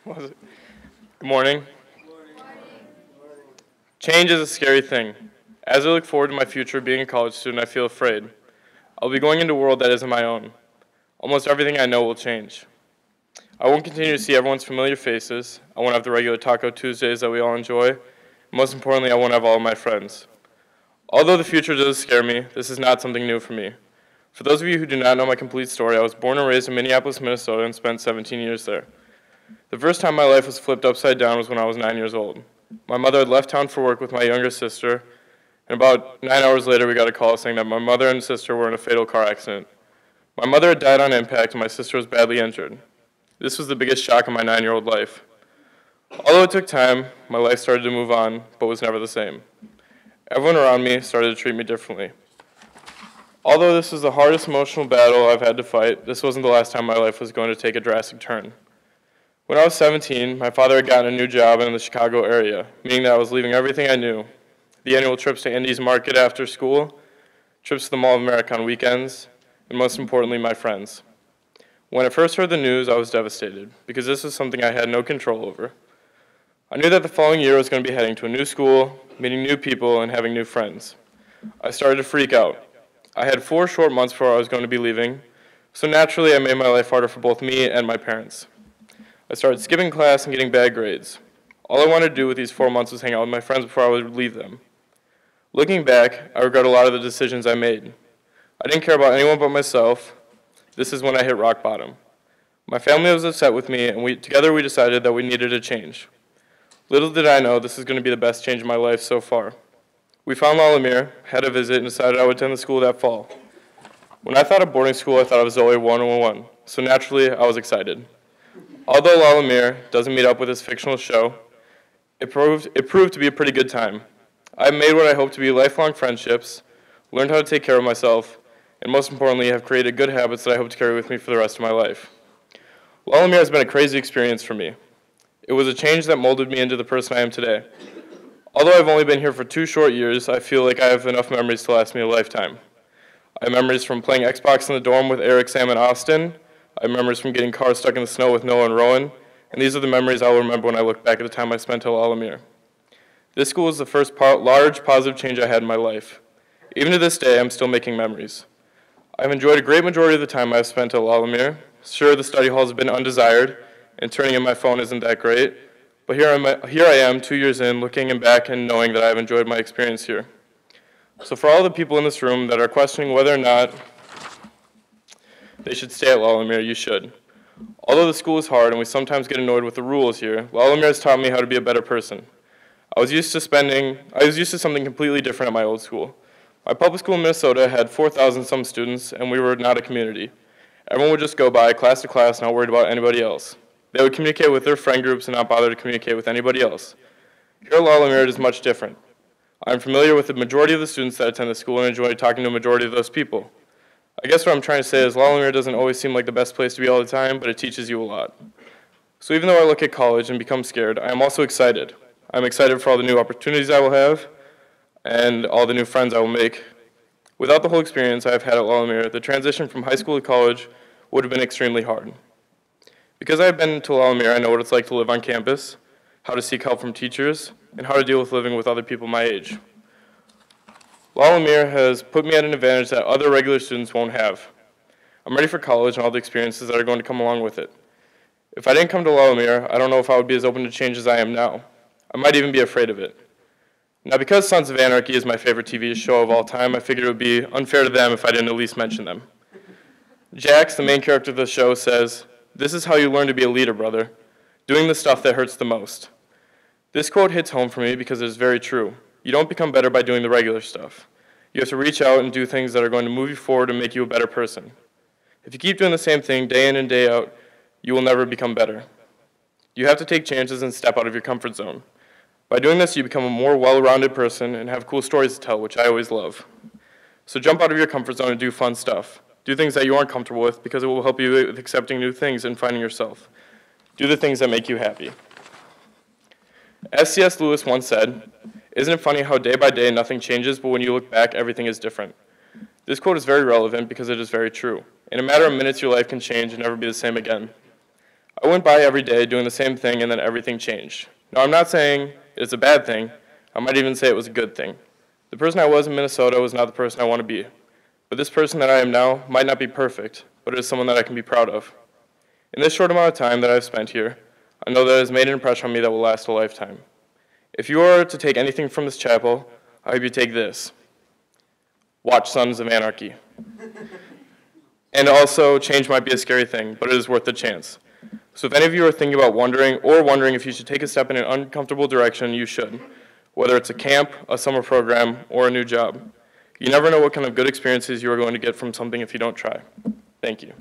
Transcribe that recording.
Was it? Good morning. Change is a scary thing. As I look forward to my future being a college student, I feel afraid. I'll be going into a world that isn't my own. Almost everything I know will change. I won't continue to see everyone's familiar faces. I won't have the regular Taco Tuesdays that we all enjoy. Most importantly, I won't have all of my friends. Although the future does scare me, this is not something new for me. For those of you who do not know my complete story, I was born and raised in Minneapolis, Minnesota, and spent 17 years there. The first time my life was flipped upside down was when I was 9 years old. My mother had left town for work with my younger sister, and about 9 hours later we got a call saying that my mother and sister were in a fatal car accident. My mother had died on impact, and my sister was badly injured. This was the biggest shock of my 9-year-old life. Although it took time, my life started to move on, but was never the same. Everyone around me started to treat me differently. Although this was the hardest emotional battle I've had to fight, this wasn't the last time my life was going to take a drastic turn. When I was 17, my father had gotten a new job in the Chicago area, meaning that I was leaving everything I knew. The annual trips to Indy's Market after school, trips to the Mall of America on weekends, and most importantly, my friends. When I first heard the news, I was devastated, because this was something I had no control over. I knew that the following year I was going to be heading to a new school, meeting new people, and having new friends. I started to freak out. I had 4 short months before I was going to be leaving, so naturally I made my life harder for both me and my parents. I started skipping class and getting bad grades. All I wanted to do with these 4 months was hang out with my friends before I would leave them. Looking back, I regret a lot of the decisions I made. I didn't care about anyone but myself. This is when I hit rock bottom. My family was upset with me, and together we decided that we needed a change. Little did I know this is going to be the best change of my life so far. We found Lumiere, had a visit, and decided I would attend the school that fall. When I thought of boarding school, I thought of Zoe 101, so naturally I was excited. Although Lumiere doesn't meet up with this fictional show, it proved to be a pretty good time. I made what I hope to be lifelong friendships, learned how to take care of myself, and most importantly, have created good habits that I hope to carry with me for the rest of my life. Lumiere has been a crazy experience for me. It was a change that molded me into the person I am today. Although I've only been here for 2 short years, I feel like I have enough memories to last me a lifetime. I have memories from playing Xbox in the dorm with Eric, Sam, and Austin. I have memories from getting cars stuck in the snow with Noah and Rowan, and these are the memories I will remember when I look back at the time I spent at Lumiere. This school was the first large positive change I had in my life. Even to this day, I'm still making memories. I've enjoyed a great majority of the time I've spent at Lumiere. Sure, the study halls have been undesired, and turning in my phone isn't that great, but here I am 2 years in, looking back and knowing that I've enjoyed my experience here. So for all the people in this room that are questioning whether or not they should stay at Lumiere, you should. Although the school is hard and we sometimes get annoyed with the rules here, Lumiere has taught me how to be a better person. I was used to something completely different at my old school. My public school in Minnesota had 4,000 some students, and we were not a community. Everyone would just go by class to class, not worried about anybody else. They would communicate with their friend groups and not bother to communicate with anybody else. Here at Lumiere, it is much different. I'm familiar with the majority of the students that attend the school and enjoy talking to a majority of those people. I guess what I'm trying to say is Lumiere doesn't always seem like the best place to be all the time, but it teaches you a lot. So even though I look at college and become scared, I am also excited. I'm excited for all the new opportunities I will have and all the new friends I will make. Without the whole experience I have had at Lumiere, the transition from high school to college would have been extremely hard. Because I have been to Lumiere, I know what it's like to live on campus, how to seek help from teachers, and how to deal with living with other people my age. Lumiere has put me at an advantage that other regular students won't have. I'm ready for college and all the experiences that are going to come along with it. If I didn't come to Lumiere, I don't know if I would be as open to change as I am now. I might even be afraid of it. Now, because Sons of Anarchy is my favorite TV show of all time, I figured it would be unfair to them if I didn't at least mention them. Jax, the main character of the show, says, "This is how you learn to be a leader, brother, doing the stuff that hurts the most." This quote hits home for me because it is very true. You don't become better by doing the regular stuff. You have to reach out and do things that are going to move you forward and make you a better person. If you keep doing the same thing day in and day out, you will never become better. You have to take chances and step out of your comfort zone. By doing this, you become a more well-rounded person and have cool stories to tell, which I always love. So jump out of your comfort zone and do fun stuff. Do things that you aren't comfortable with because it will help you with accepting new things and finding yourself. Do the things that make you happy. As C.S. Lewis once said, "Isn't it funny how day by day nothing changes, but when you look back, everything is different?" This quote is very relevant because it is very true. In a matter of minutes, your life can change and never be the same again. I went by every day doing the same thing and then everything changed. Now, I'm not saying it's a bad thing. I might even say it was a good thing. The person I was in Minnesota was not the person I want to be. But this person that I am now might not be perfect, but it is someone that I can be proud of. In this short amount of time that I've spent here, I know that it has made an impression on me that will last a lifetime. If you are to take anything from this chapel, I hope you take this. Watch Sons of Anarchy. And also, change might be a scary thing, but it is worth the chance. So if any of you are thinking about wondering if you should take a step in an uncomfortable direction, you should. Whether it's a camp, a summer program, or a new job. You never know what kind of good experiences you are going to get from something if you don't try. Thank you.